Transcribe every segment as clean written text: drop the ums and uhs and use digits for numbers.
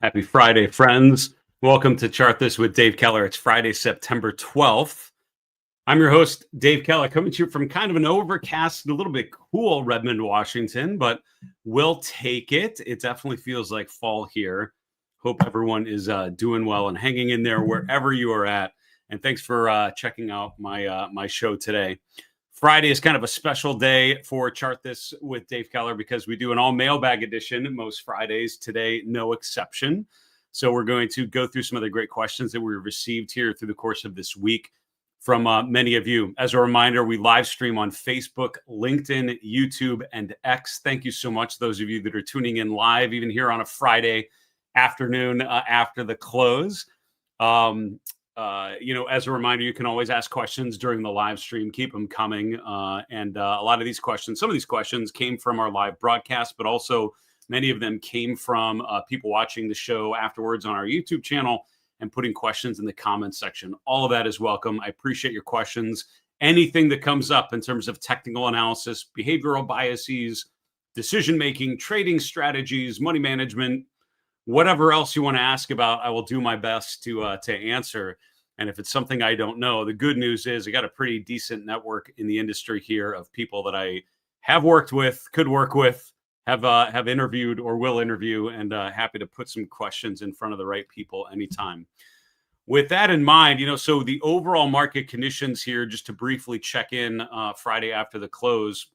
Happy Friday, friends. Welcome to Chart This with Dave Keller. It's Friday, September 12th. I'm your host, Dave Keller, coming to you from kind of an overcast and a little bit cool Redmond, Washington, but we'll take it. It definitely feels like fall here. Hope everyone is doing well and hanging in there wherever you are at. And thanks for checking out my show today. Friday is kind of a special day for Chart This with Dave Keller because we do an all mailbag edition most Fridays. Today, no exception. So we're going to go through some of the great questions that we received here through the course of this week from many of you. As a reminder, we live stream on Facebook, LinkedIn, YouTube, and X. Thank you so much, those of you that are tuning in live, even here on a Friday afternoon after the close. As a reminder, you can always ask questions during the live stream. Keep them coming. And a lot of these questions, some of these questions came from our live broadcast, but also many of them came from people watching the show afterwards on our YouTube channel and putting questions in the comments section. All of that is welcome. I appreciate your questions. Anything that comes up in terms of technical analysis, behavioral biases, decision-making, trading strategies, money management, whatever else you want to ask about, I will do my best to answer. And if it's something I don't know, the good news is I got a pretty decent network in the industry here of people that I have worked with, could work with, have interviewed or will interview, and happy to put some questions in front of the right people anytime. With that in mind, so the overall market conditions here, just to briefly check in Friday after the close.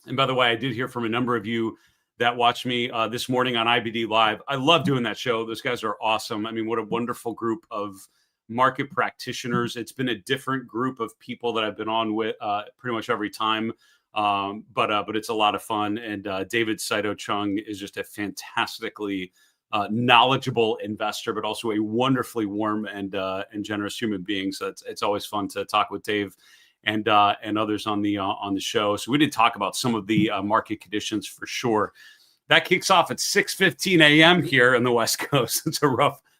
And by the way, I did hear from a number of you that watched me this morning on IBD Live. I love doing that show. Those guys are awesome. I mean, what a wonderful group of market practitioners. It's been a different group of people that I've been on with pretty much every time. But it's a lot of fun. And David Saito Chung is just a fantastically knowledgeable investor, but also a wonderfully warm and generous human being. So it's always fun to talk with Dave and others on the show. So we did talk about some of the market conditions for sure. That kicks off at 6:15 a.m. here on the West Coast.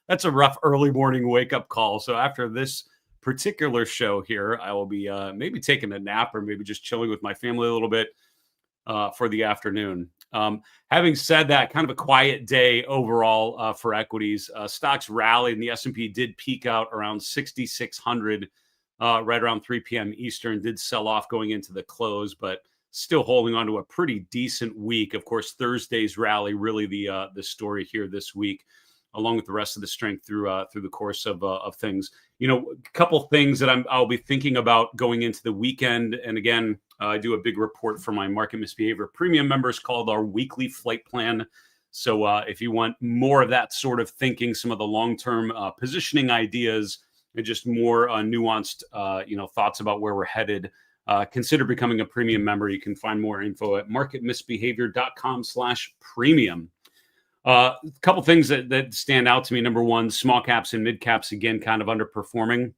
That's a rough early morning wake up call. So after this particular show here, I will be maybe taking a nap or maybe just chilling with my family a little bit for the afternoon. Having said that, kind of a quiet day overall for equities. Stocks rallied and the S&P did peak out around 6,600 right around 3 p.m. Eastern, did sell off going into the close, but still holding on to a pretty decent week. Of course, Thursday's rally really the story here this week, along with the rest of the strength through the course of things. A couple things that I'll be thinking about going into the weekend. And again, I do a big report for my Market Misbehavior Premium members called our Weekly Flight Plan. So if you want more of that sort of thinking, some of the long-term positioning ideas, and just more nuanced, thoughts about where we're headed, consider becoming a premium member. You can find more info at marketmisbehavior.com/premium. A couple things that stand out to me. Number one, small caps and mid caps, again, kind of underperforming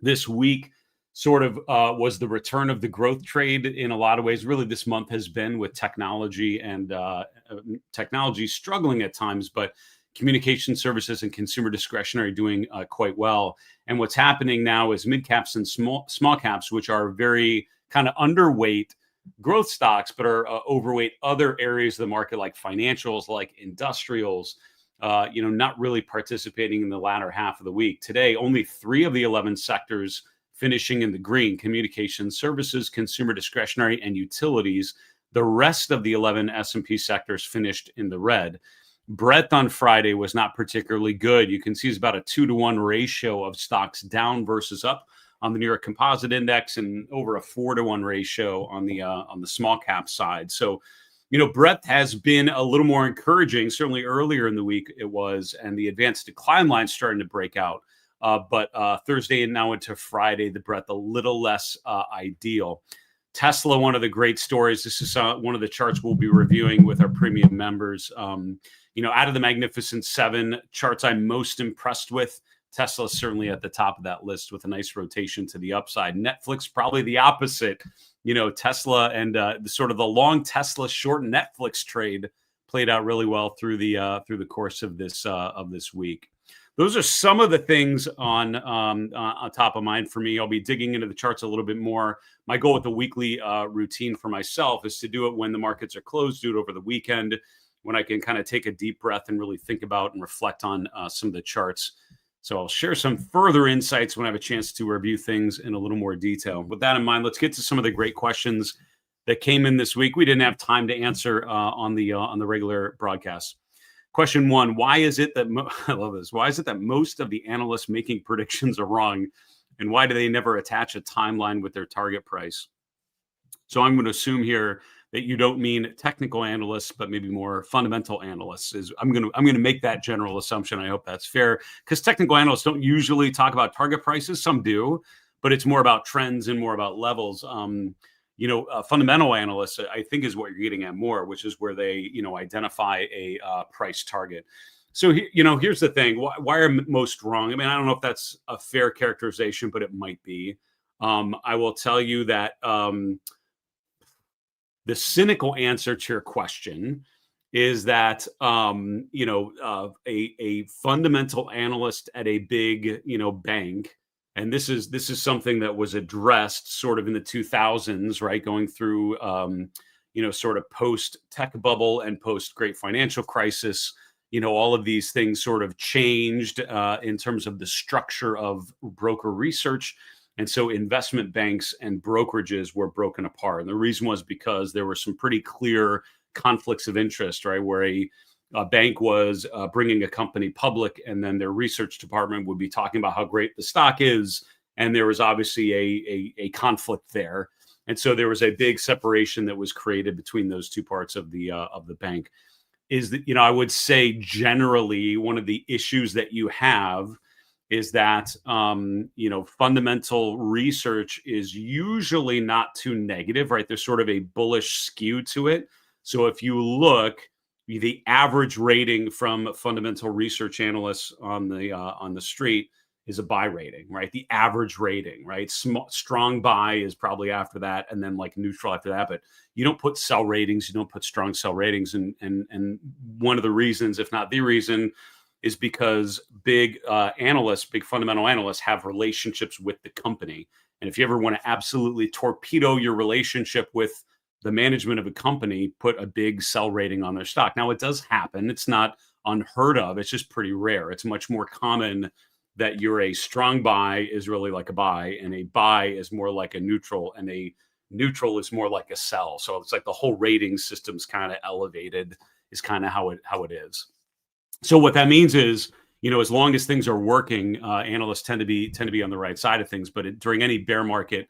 this week. Sort of was the return of the growth trade in a lot of ways. Really, this month has been with technology and technology struggling at times, but communication services and consumer discretionary doing quite well. And what's happening now is mid caps and small caps, which are very kind of underweight growth stocks, but are overweight other areas of the market like financials, like industrials, not really participating in the latter half of the week. Today, only 3 of the 11 sectors finishing in the green: communication services, consumer discretionary, and utilities. The rest of the 11 S&P sectors finished in the red. Breadth on Friday was not particularly good. You can see it's about a 2-to-1 ratio of stocks down versus up on the New York Composite Index, and over a 4-to-1 ratio on the small cap side. So, breadth has been a little more encouraging. Certainly earlier in the week it was, and the advanced decline line starting to break out. But Thursday and now into Friday, the breadth a little less ideal. Tesla, one of the great stories. This is one of the charts we'll be reviewing with our premium members. Out of the Magnificent Seven charts I'm most impressed with, Tesla is certainly at the top of that list with a nice rotation to the upside. Netflix, probably the opposite. Tesla and the sort of the long Tesla, short Netflix trade played out really well through the course of this week. Those are some of the things on top of mind for me. I'll be digging into the charts a little bit more. My goal with the weekly routine for myself is to do it when the markets are closed, do it over the weekend. when I can kind of take a deep breath and really think about and reflect on some of the charts. So I'll share some further insights when I have a chance to review things in a little more detail. With that in mind, let's get to some of the great questions that came in this week. We didn't have time to answer on the regular broadcast. Question one: why is it that I love this? Why is it that most of the analysts making predictions are wrong, and why do they never attach a timeline with their target price? So I'm going to assume here that you don't mean technical analysts, but maybe more fundamental analysts. I'm going to make that general assumption. I hope that's fair, because technical analysts don't usually talk about target prices. Some do, but it's more about trends and more about levels. Fundamental analysts, I think, is what you're getting at more, which is where they, identify a price target. So, here's the thing. Why are most wrong? I mean, I don't know if that's a fair characterization, but it might be. I will tell you that the cynical answer to your question is that, a fundamental analyst at a big, bank, and this is something that was addressed sort of in the 2000s, right? Going through, sort of post tech bubble and post great financial crisis. All of these things sort of changed in terms of the structure of broker research. And so investment banks and brokerages were broken apart. And the reason was because there were some pretty clear conflicts of interest, right? Where a bank was bringing a company public, and then their research department would be talking about how great the stock is. And there was obviously a conflict there. And so there was a big separation that was created between those two parts of the bank. Is that, I would say generally one of the issues that you have is that, fundamental research is usually not too negative, right? There's sort of a bullish skew to it. So if you look, the average rating from fundamental research analysts on the street is a buy rating, right? The average rating, right? Strong buy is probably after that, and then like neutral after that. But you don't put sell ratings, you don't put strong sell ratings, and one of the reasons, if not the reason, is because big fundamental analysts have relationships with the company. And if you ever want to absolutely torpedo your relationship with the management of a company, put a big sell rating on their stock. Now, it does happen. It's not unheard of. It's just pretty rare. It's much more common that a strong buy is really like a buy, and a buy is more like a neutral, and a neutral is more like a sell. So it's like the whole rating system's kind of elevated, is kind of how it is. So what that means is, as long as things are working, analysts tend to be on the right side of things. But during any bear market,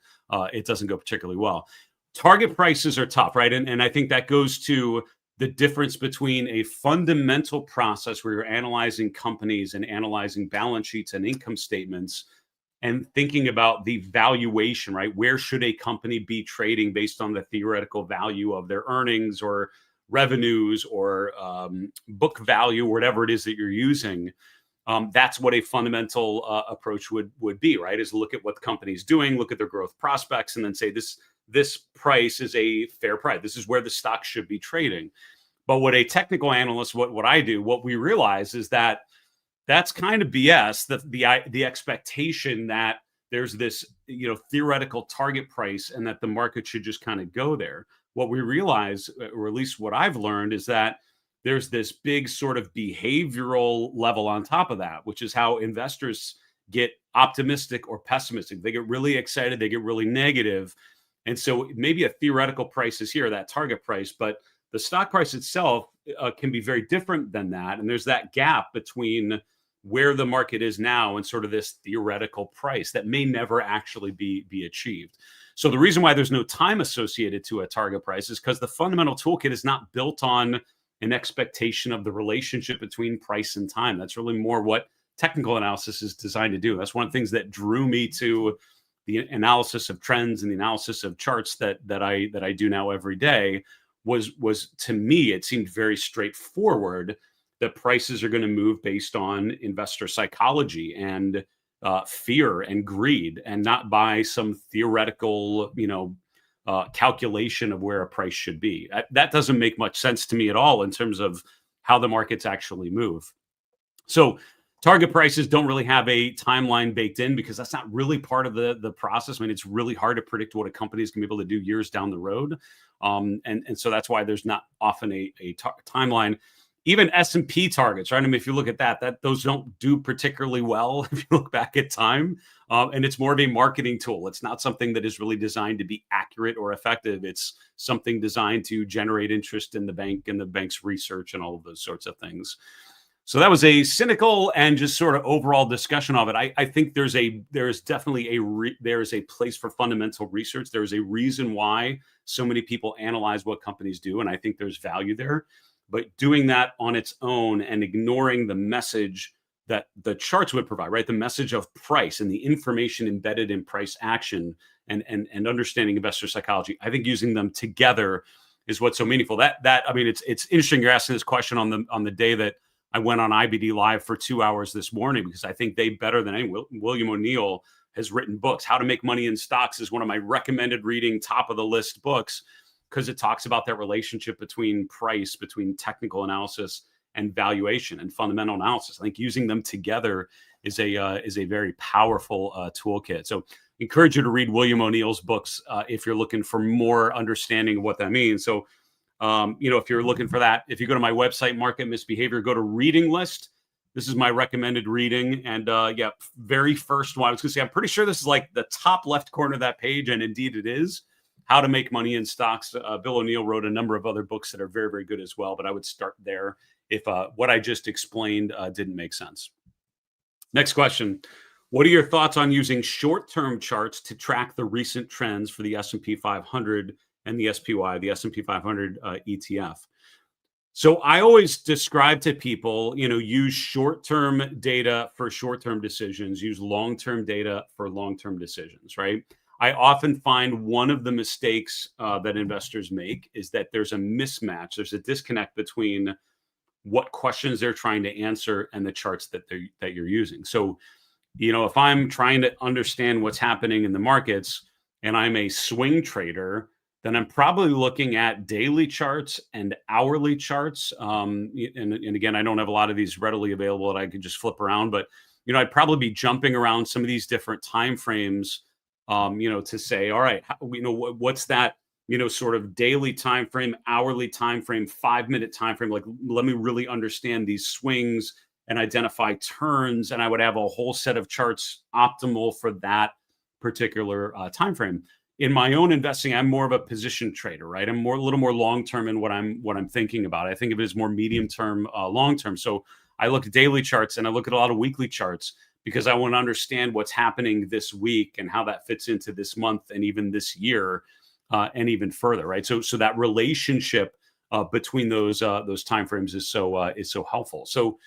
it doesn't go particularly well. Target prices are tough, right? And I think that goes to the difference between a fundamental process where you're analyzing companies and analyzing balance sheets and income statements, and thinking about the valuation, right? Where should a company be trading based on the theoretical value of their earnings or revenues or book value, whatever it is that you're using. That's what a fundamental approach would be, right? Is look at what the company's doing, look at their growth prospects, and then say this price is a fair price. This is where the stock should be trading. But what a technical analyst, what I do, what we realize is that that's kind of BS. The expectation that there's this theoretical target price and that the market should just kind of go there. What we realize, or at least what I've learned, is that there's this big sort of behavioral level on top of that, which is how investors get optimistic or pessimistic. They get really excited, they get really negative. And so maybe a theoretical price is here, that target price, but the stock price itself can be very different than that. And there's that gap between where the market is now and sort of this theoretical price that may never actually be achieved. So the reason why there's no time associated to a target price is because the fundamental toolkit is not built on an expectation of the relationship between price and time. That's really more what technical analysis is designed to do. That's one of the things that drew me to the analysis of trends and the analysis of charts that I do now every day. Was to me, it seemed very straightforward that prices are going to move based on investor psychology and fear and greed, and not by some theoretical, calculation of where a price should be. That doesn't make much sense to me at all in terms of how the markets actually move. So target prices don't really have a timeline baked in because that's not really part of the process. I mean, it's really hard to predict what a company is going to be able to do years down the road. And so that's why there's not often a timeline. Even S&P targets, right? I mean, if you look at that those don't do particularly well if you look back at time. And it's more of a marketing tool. It's not something that is really designed to be accurate or effective. It's something designed to generate interest in the bank and the bank's research and all of those sorts of things. So that was a cynical and just sort of overall discussion of it. I think there's definitely there is a place for fundamental research. There is a reason why so many people analyze what companies do, and I think there's value there. But doing that on its own and ignoring the message that the charts would provide, right? The message of price and the information embedded in price action and understanding investor psychology. I think using them together is what's so meaningful. I mean, it's interesting you're asking this question on the day that I went on IBD Live for 2 hours this morning, because I think they better than anyone. William O'Neill has written books. How to Make Money in Stocks is one of my recommended reading top of the list books, because it talks about that relationship between price, between technical analysis and valuation and fundamental analysis. I think using them together is a very powerful toolkit. So encourage you to read William O'Neill's books if you're looking for more understanding of what that means. So, if you're looking for that, if you go to my website, Market Misbehavior, go to reading list. This is my recommended reading. And very first one, I was going to say, I'm pretty sure this is like the top left corner of that page. And indeed it is. How to Make Money in Stocks. Bill O'Neill wrote a number of other books that are very, very good as well. But I would start there if what I just explained didn't make sense. Next question. What are your thoughts on using short-term charts to track the recent trends for the S&P 500 and the SPY, the S&P 500 ETF? So I always describe to people, use short-term data for short-term decisions, use long-term data for long-term decisions, right? I often find one of the mistakes that investors make is that there's a mismatch. There's a disconnect between what questions they're trying to answer and the charts that you're using. So, if I'm trying to understand what's happening in the markets and I'm a swing trader, then I'm probably looking at daily charts and hourly charts. And again, I don't have a lot of these readily available that I could just flip around, but I'd probably be jumping around some of these different time frames. To say, all right, what's that, sort of daily time frame, hourly time frame, 5-minute time frame. Like, let me really understand these swings and identify turns. And I would have a whole set of charts optimal for that particular time frame. In my own investing, I'm more of a position trader, right? I'm a little more long term in what I'm thinking about. I think of it as more medium term, long term. So I look at daily charts and I look at a lot of weekly charts, because I want to understand what's happening this week and how that fits into this month and even this year, and even further, right? So that relationship between those timeframes is so helpful. So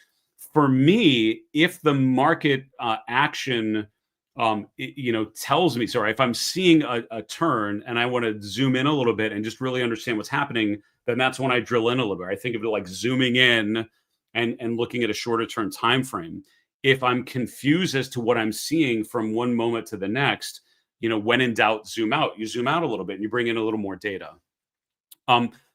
for me, if the market action, tells me, sorry, if I'm seeing a turn and I want to zoom in a little bit and just really understand what's happening, then that's when I drill in a little bit. I think of it like zooming in and looking at a shorter term time frame. If I'm confused as to what I'm seeing from one moment to the next, when in doubt, zoom out. You zoom out a little bit and you bring in a little more data.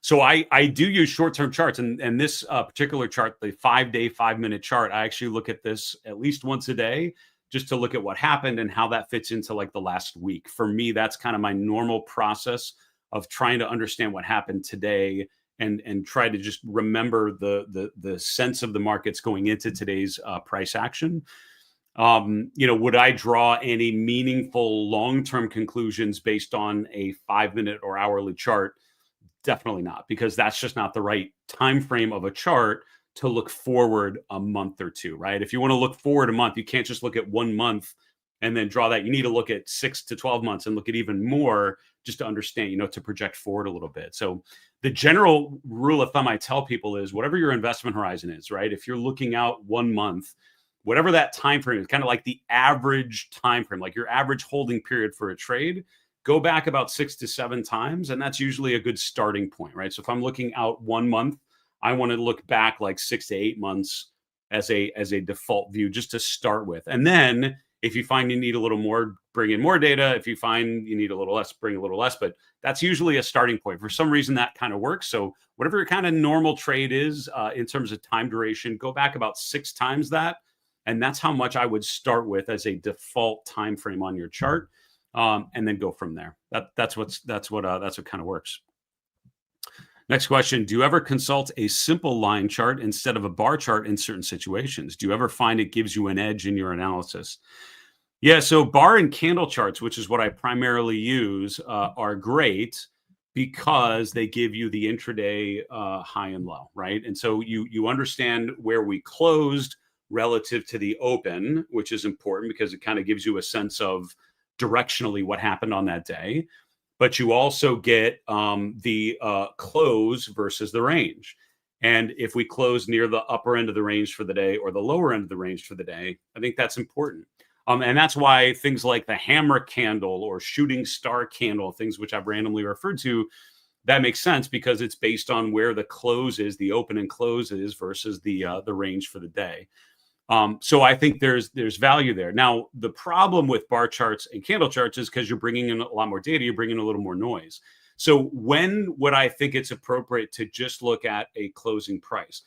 So I do use short-term charts, and this particular chart, the 5-day, 5-minute chart, I actually look at this at least once a day, just to look at what happened and how that fits into like the last week. For me, that's kind of my normal process of trying to understand what happened today and try to just remember the sense of the markets going into today's price action. Would I draw any meaningful long-term conclusions based on a 5-minute or hourly chart? Definitely not, because that's just not the right time frame of a chart to look forward a month or two, right? If you want to look forward a month, you can't just look at 1 month and then draw that. You need to look at 6 to 12 months and look at even more just to understand, to project forward a little bit. So the general rule of thumb I tell people is whatever your investment horizon is, right? If you're looking out 1 month, whatever that time frame is, kind of like the average time frame, like your average holding period for a trade, go back about 6 to 7 times. And that's usually a good starting point, right? So if I'm looking out 1 month, I want to look back like 6 to 8 months as a default view just to start with. And then if you find you need a little more, bring in more data. If you find you need a little less, bring a little less. But that's usually a starting point. For some reason, that kind of works. So whatever your kind of normal trade is in terms of time duration, go back about 6 times that. And that's how much I would start with as a default time frame on your chart, and then go from there. That's what kind of works. Next question. Do you ever consult a simple line chart instead of a bar chart in certain situations? Do you ever find it gives you an edge in your analysis? Yeah, so bar and candle charts, which is what I primarily use, are great because they give you the intraday high and low, right? And so you understand where we closed relative to the open, which is important because it kind of gives you a sense of directionally what happened on that day. But you also get the close versus the range. And if we close near the upper end of the range for the day or the lower end of the range for the day, I think that's important. And that's why things like the hammer candle or shooting star candle, things which I've randomly referred to, that makes sense because it's based on where the close is, the open and close is versus the range for the day. So I think there's value there. Now, the problem with bar charts and candle charts is because you're bringing in a lot more data, you're bringing in a little more noise. So when would I think it's appropriate to just look at a closing price?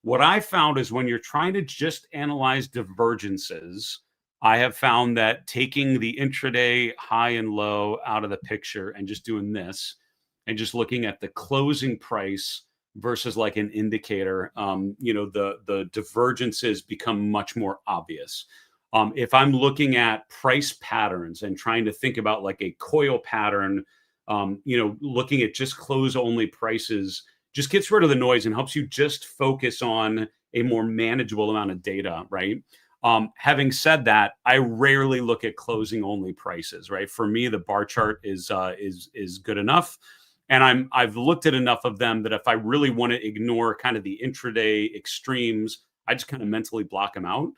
What I found is when you're trying to just analyze divergences, I have found that taking the intraday high and low out of the picture and just doing this and just looking at the closing price versus like an indicator, the divergences become much more obvious. If I'm looking at price patterns and trying to think about like a coil pattern, looking at just close only prices just gets rid of the noise and helps you just focus on a more manageable amount of data, right? Having said that, I rarely look at closing only prices, right? For me, the bar chart is good enough. And I've looked at enough of them that if I really want to ignore kind of the intraday extremes, I just kind of mentally block them out.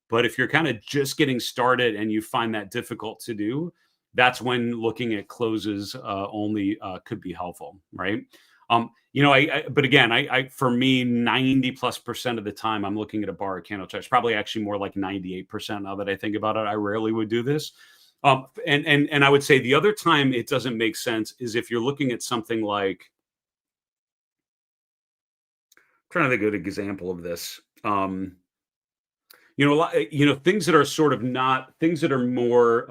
But if you're kind of just getting started and you find that difficult to do, that's when looking at closes only could be helpful, right? But again, for me, 90+% of the time I'm looking at a bar or candle chart. It's probably actually more like 98% now that I think about it. I rarely would do this. And I would say the other time it doesn't make sense is if you're looking at something like, I'm trying to think of an example of this. Things that are sort of not things that are more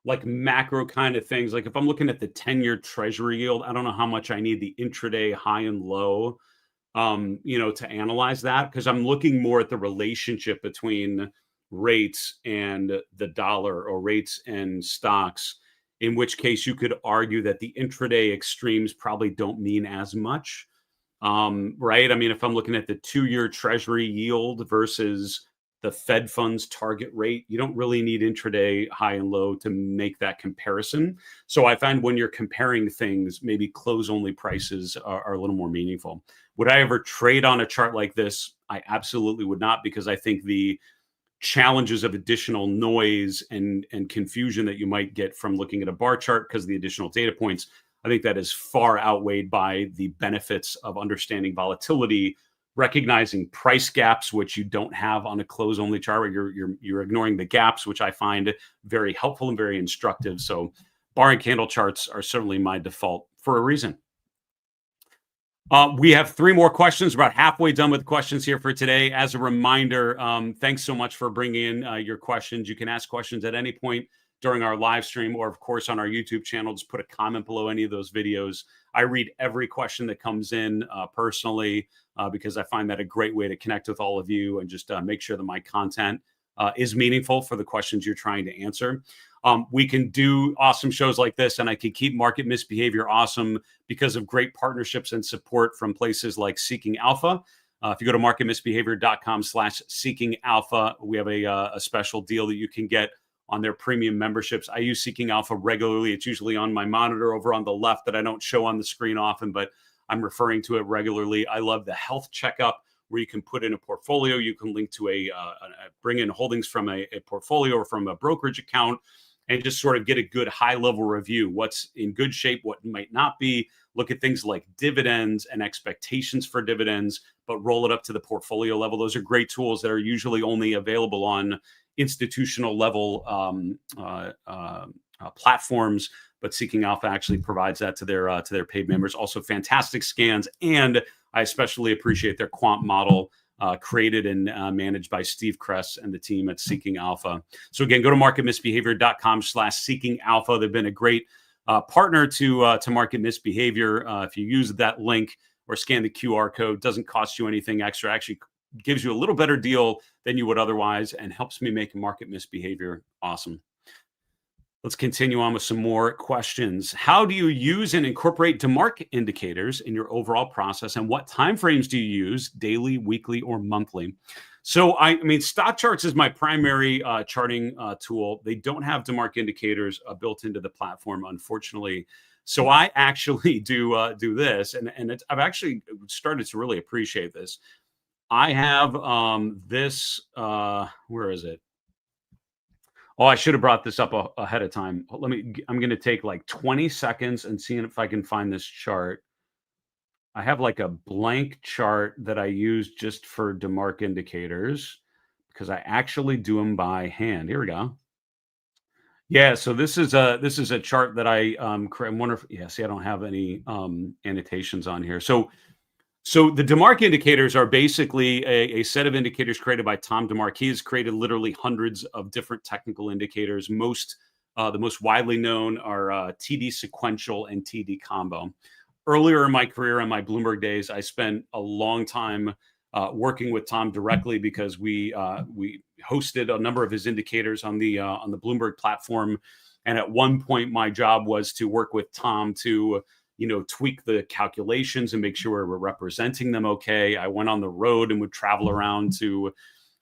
like macro kind of things. Like if I'm looking at the 10-year treasury yield, I don't know how much I need the intraday high and low, to analyze that because I'm looking more at the relationship between rates and the dollar or rates and stocks, in which case you could argue that the intraday extremes probably don't mean as much. Right? I mean, if I'm looking at the 2-year treasury yield versus the Fed funds target rate, you don't really need intraday high and low to make that comparison. So I find when you're comparing things, maybe close only prices are a little more meaningful. Would I ever trade on a chart like this? I absolutely would not, because I think the challenges of additional noise and confusion that you might get from looking at a bar chart because of the additional data points, I think that is far outweighed by the benefits of understanding volatility, recognizing price gaps, which you don't have on a close only chart, where you're ignoring the gaps, which I find very helpful and very instructive. So bar and candle charts are certainly my default for a reason. We have 3 more questions. About halfway done with questions here for today. As a reminder, thanks so much for bringing in your questions. You can ask questions at any point during our live stream, or of course on our YouTube channel. Just put a comment below any of those videos. I read every question that comes in personally because I find that a great way to connect with all of you and just make sure that my content is meaningful for the questions you're trying to answer. We can do awesome shows like this, and I can keep Market Misbehavior awesome because of great partnerships and support from places like Seeking Alpha. If you go to marketmisbehavior.com/Seeking Alpha, we have a special deal that you can get on their premium memberships. I use Seeking Alpha regularly. It's usually on my monitor over on the left that I don't show on the screen often, but I'm referring to it regularly. I love the health checkup, where you can put in a portfolio. You can link to bring in holdings from a portfolio or from a brokerage account and just sort of get a good high level review. What's in good shape, what might not be. Look at things like dividends and expectations for dividends, but roll it up to the portfolio level. Those are great tools that are usually only available on institutional level platforms, but Seeking Alpha actually provides that to their paid members. Also fantastic scans, and I especially appreciate their quant model created and managed by Steve Kress and the team at Seeking Alpha. So again, go to marketmisbehavior.com/Seeking Alpha. They've been a great partner to Market Misbehavior. If you use that link or scan the QR code, doesn't cost you anything extra. Actually gives you a little better deal than you would otherwise and helps me make Market Misbehavior awesome. Let's continue on with some more questions. How do you use and incorporate DeMark indicators in your overall process, and what timeframes do you use, daily, weekly, or monthly? So, I mean, stock charts is my primary charting tool. They don't have DeMark indicators built into the platform, unfortunately. So I actually do this, and I've actually started to really appreciate this. I have this. Where is it? Oh, I should have brought this up ahead of time. I'm going to take like 20 seconds and see if I can find this chart. I have like a blank chart that I use just for DeMark indicators because I actually do them by hand. Here we go. Yeah, so this is a chart that I create. I wonder if, yeah, see, I don't have any annotations on here. So the DeMark indicators are basically a set of indicators created by Tom DeMark. He has created literally hundreds of different technical indicators. The most widely known are TD sequential and TD combo. Earlier in my career, in my Bloomberg days, I spent a long time working with Tom directly because we hosted a number of his indicators on the Bloomberg platform. And at one point, my job was to work with Tom to tweak the calculations and make sure we're representing them okay. I went on the road and would travel around to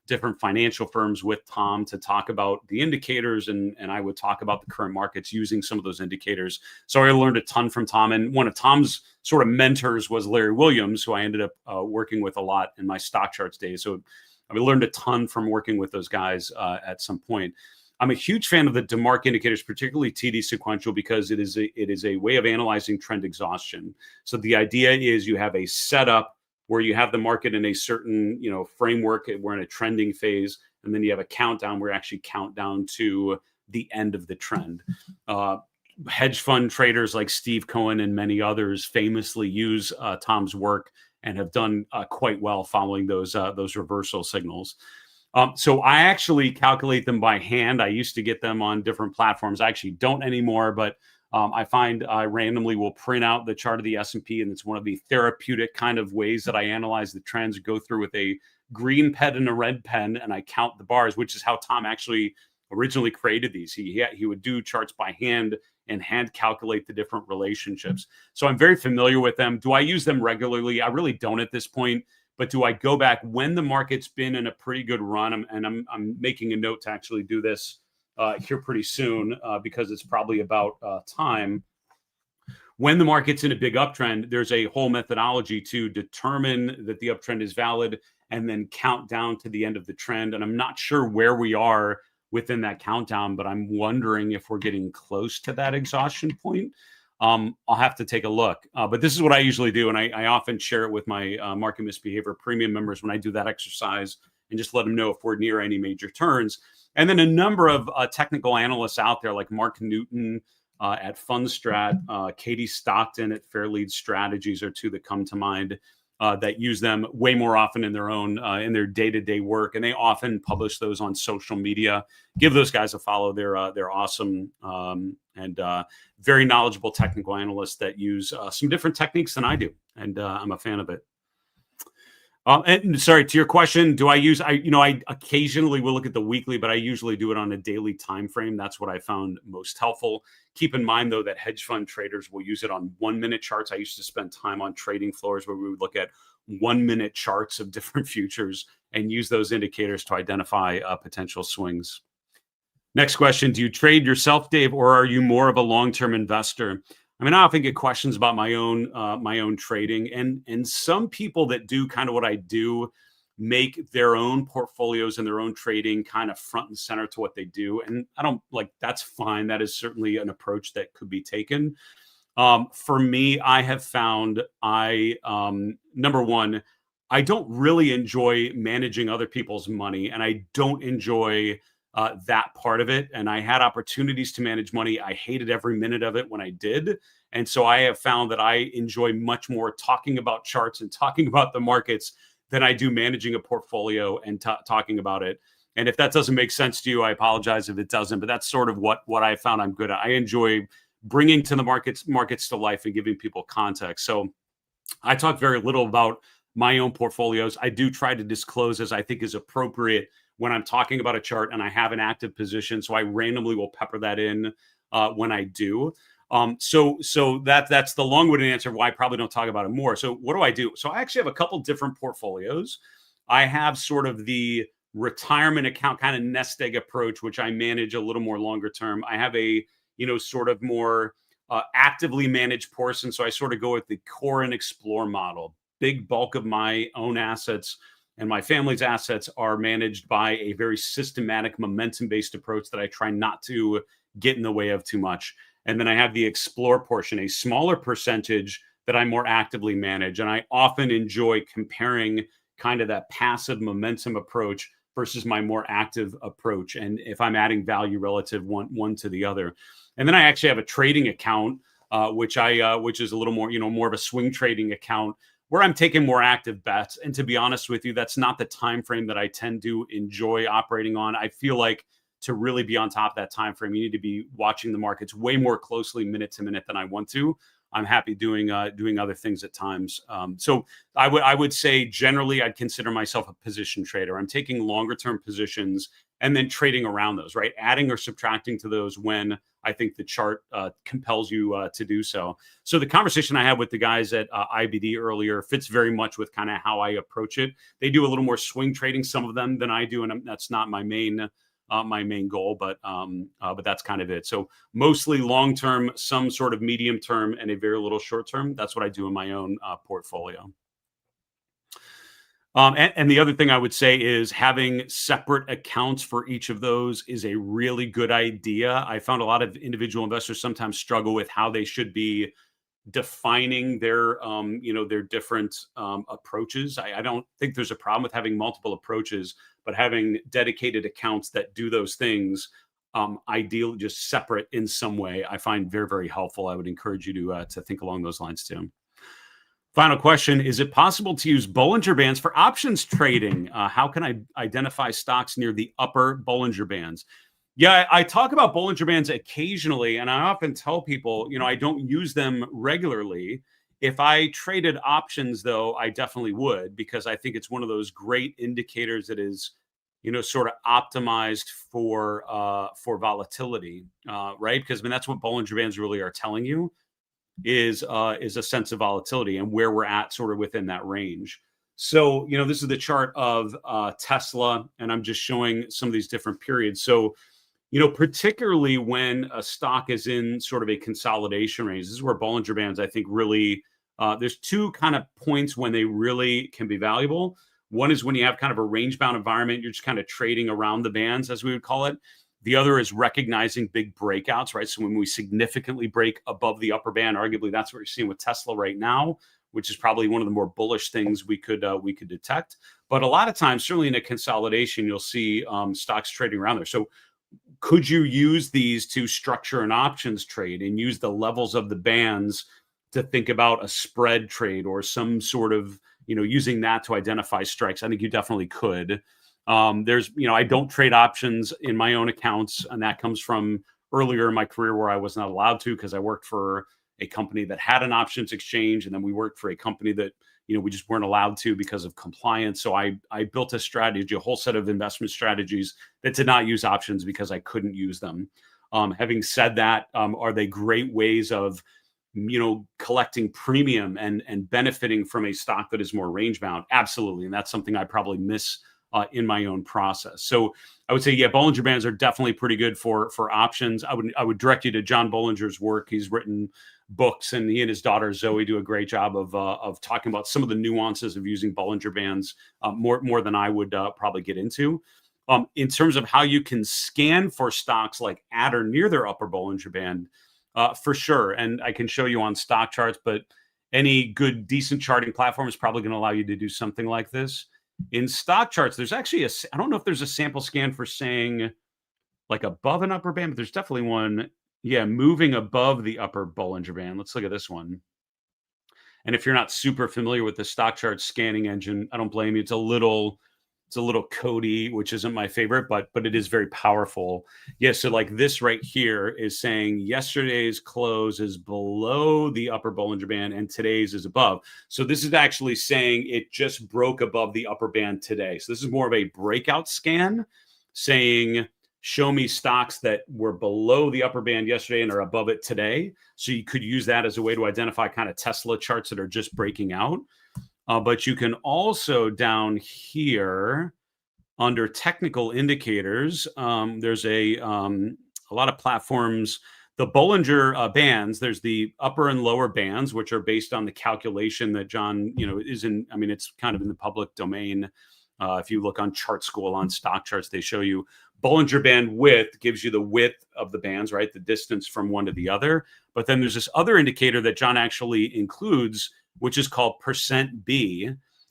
different financial firms with Tom to talk about the indicators, and I would talk about the current markets using some of those indicators. So I learned a ton from Tom, and one of Tom's sort of mentors was Larry Williams, who I ended up working with a lot in my stock charts days. So I learned a ton from working with those guys at some point. I'm a huge fan of the DeMark indicators, particularly TD sequential, because it is a way of analyzing trend exhaustion. So the idea is you have a setup where you have the market in a certain framework. We're in a trending phase, and then you have a countdown where you actually count down to the end of the trend. Hedge fund traders like Steve Cohen and many others famously use Tom's work and have done quite well following those reversal signals. So I actually calculate them by hand. I used to get them on different platforms. I actually don't anymore, but I find I randomly will print out the chart of the S&P, and it's one of the therapeutic kind of ways that I analyze the trends. Go through with a green pen and a red pen, and I count the bars, which is how Tom actually originally created these. He would do charts by hand and hand calculate the different relationships. So I'm very familiar with them. Do I use them regularly? I really don't at this point. But do I go back when the market's been in a pretty good run? I'm making a note to actually do this here pretty soon because it's probably about time. When the market's in a big uptrend, there's a whole methodology to determine that the uptrend is valid and then count down to the end of the trend. And I'm not sure where we are within that countdown, but I'm wondering if we're getting close to that exhaustion point. I'll have to take a look. But this is what I usually do. And I often share it with my Market Misbehavior premium members when I do that exercise and just let them know if we're near any major turns. And then a number of technical analysts out there like Mark Newton at Fundstrat, Katie Stockton at Fairlead Strategies are two that come to mind that use them way more often in their day-to-day work. And they often publish those on social media. Give those guys a follow. They're awesome and very knowledgeable technical analysts that use some different techniques than I do. And I'm a fan of it. And sorry, to your question, do I use, I occasionally will look at the weekly, but I usually do it on a daily time frame. That's what I found most helpful. Keep in mind, though, that hedge fund traders will use it on 1-minute charts. I used to spend time on trading floors where we would look at 1-minute charts of different futures and use those indicators to identify potential swings. Next question, do you trade yourself, Dave, or are you more of a long-term investor? I mean, I often get questions about my own trading, and some people that do kind of what I do make their own portfolios and their own trading kind of front and center to what they do. And I don't that's fine. That is certainly an approach that could be taken. For me, I have found number one, I don't really enjoy managing other people's money, and I don't enjoy that part of it. And I had opportunities to manage money. I hated every minute of it when I did. And so I have found that I enjoy much more talking about charts and talking about the markets than I do managing a portfolio and talking about it. And if that doesn't make sense to you, I apologize if it doesn't, but that's sort of what I found I'm good at. I enjoy bringing to the markets to life and giving people context. So I talk very little about my own portfolios. I do try to disclose as I think is appropriate when I'm talking about a chart and I have an active position. So I randomly will pepper that in when I do. So that's the long-winded answer of why I probably don't talk about it more. So what do I do? So I actually have a couple different portfolios. I have sort of the retirement account kind of nest egg approach, which I manage a little more longer term. I have a, sort of more actively managed portion. So I sort of go with the core and explore model. Big bulk of my own assets and my family's assets are managed by a very systematic momentum-based approach that I try not to get in the way of too much. And then I have the explore portion, a smaller percentage that I more actively manage. And I often enjoy comparing kind of that passive momentum approach versus my more active approach. And if I'm adding value relative one to the other. And then I actually have a trading account, which is a little more, more of a swing trading account where I'm taking more active bets. And to be honest with you, that's not the time frame that I tend to enjoy operating on. I feel like to really be on top of that time frame, you need to be watching the markets way more closely minute to minute than I want to. I'm happy doing other things at times. So I would say generally I'd consider myself a position trader. I'm taking longer term positions and then trading around those, right? Adding or subtracting to those when I think the chart compels you to do so. So the conversation I had with the guys at IBD earlier fits very much with kind of how I approach it. They do a little more swing trading, some of them, than I do, and that's not my main goal, but that's kind of it. So mostly long term, some sort of medium term, and a very little short term. That's what I do in my own portfolio. And the other thing I would say is having separate accounts for each of those is a really good idea. I found a lot of individual investors sometimes struggle with how they should be defining their their different approaches. I don't think there's a problem with having multiple approaches, but having dedicated accounts that do those things, ideally just separate in some way, I find very, very helpful. I would encourage you to think along those lines too. Final question: is it possible to use Bollinger Bands for options trading? How can I identify stocks near the upper Bollinger Bands? Yeah, I talk about Bollinger Bands occasionally, and I often tell people, I don't use them regularly. If I traded options, though, I definitely would, because I think it's one of those great indicators that is, sort of optimized for volatility, right? Because that's what Bollinger Bands really are telling you is a sense of volatility and where we're at sort of within that range. So, this is the chart of Tesla, and I'm just showing some of these different periods. So, particularly when a stock is in sort of a consolidation range, this is where Bollinger Bands, I think, really, there's two kind of points when they really can be valuable. One is when you have kind of a range-bound environment, you're just kind of trading around the bands, as we would call it. The other is recognizing big breakouts, right? So when we significantly break above the upper band, arguably that's what you're seeing with Tesla right now, which is probably one of the more bullish things we could detect. But a lot of times, certainly in a consolidation, you'll see stocks trading around there. So could you use these to structure an options trade and use the levels of the bands to think about a spread trade or some sort of, using that to identify strikes? I think you definitely could. There's, I don't trade options in my own accounts, and that comes from earlier in my career where I was not allowed to because I worked for a company that had an options exchange, and then we worked for a company that, we just weren't allowed to because of compliance. So I built a strategy, a whole set of investment strategies that did not use options because I couldn't use them. Having said that, are they great ways of, collecting premium and benefiting from a stock that is more range bound? Absolutely. And that's something I probably miss in my own process. So I would say, yeah, Bollinger Bands are definitely pretty good for options. I would direct you to John Bollinger's work. He's written books, and he and his daughter Zoe do a great job of talking about some of the nuances of using Bollinger Bands more than I would probably get into. In terms of how you can scan for stocks like at or near their upper Bollinger Band, for sure. And I can show you on stock charts, but any good, decent charting platform is probably going to allow you to do something like this. In stock charts, there's actually I don't know if there's a sample scan for saying like above an upper band, but there's definitely one. Yeah, moving above the upper Bollinger Band. Let's look at this one. And if you're not super familiar with the stock chart scanning engine, I don't blame you. It's a little It's a little codey, which isn't my favorite, but it is very powerful. Yeah, so like this right here is saying yesterday's close is below the upper Bollinger Band and today's is above. So this is actually saying it just broke above the upper band today. So this is more of a breakout scan saying, show me stocks that were below the upper band yesterday and are above it today. So you could use that as a way to identify kind of Tesla charts that are just breaking out. But you can also down here under technical indicators, there's a lot of platforms. The Bollinger bands, there's the upper and lower bands, which are based on the calculation that John, is in. I mean, it's kind of in the public domain. If you look on Chart School on stock charts, they show you Bollinger band width gives you the width of the bands, right? The distance from one to the other. But then there's this other indicator that John actually includes, which is called percent B.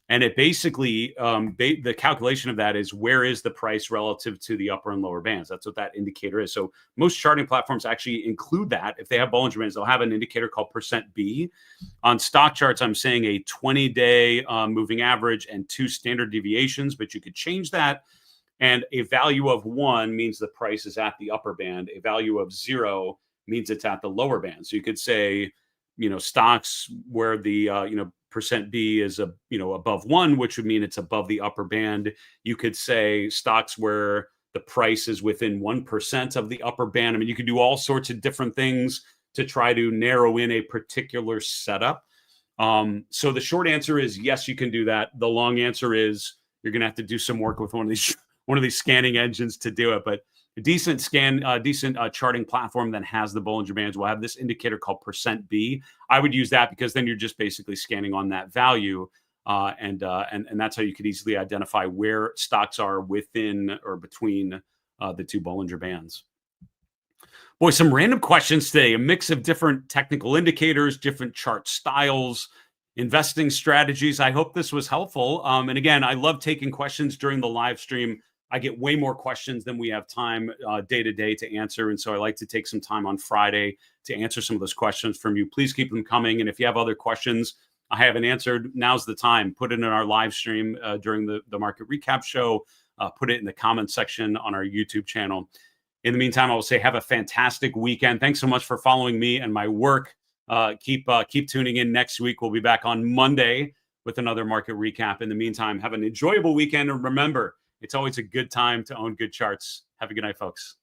And it basically, the calculation of that is where is the price relative to the upper and lower bands. That's what that indicator is. So most charting platforms actually include that. If they have Bollinger bands, they'll have an indicator called percent B. On stock charts, I'm saying a 20-day moving average and 2 standard deviations, but you could change that. And a value of 1 means the price is at the upper band. A value of 0 means it's at the lower band. So you could say, stocks where the, percent B is above 1, which would mean it's above the upper band. You could say stocks where the price is within 1% of the upper band. I mean, you could do all sorts of different things to try to narrow in a particular setup. So the short answer is yes, you can do that. The long answer is you're going to have to do some work with one of these scanning engines to do it. But a decent charting platform that has the Bollinger Bands will have this indicator called percent B. I would use that because then you're just basically scanning on that value. And that's how you could easily identify where stocks are within or between the 2 Bollinger Bands. Boy, some random questions today, a mix of different technical indicators, different chart styles, investing strategies. I hope this was helpful. And again, I love taking questions during the live stream. I get way more questions than we have time day to day to answer. And so I like to take some time on Friday to answer some of those questions from you. Please keep them coming. And if you have other questions I haven't answered, now's the time. Put it in our live stream during the market recap show. Put it in the comments section on our YouTube channel. In the meantime, I will say have a fantastic weekend. Thanks so much for following me and my work. Keep tuning in next week. We'll be back on Monday with another market recap. In the meantime, have an enjoyable weekend. And remember, it's always a good time to own good charts. Have a good night, folks.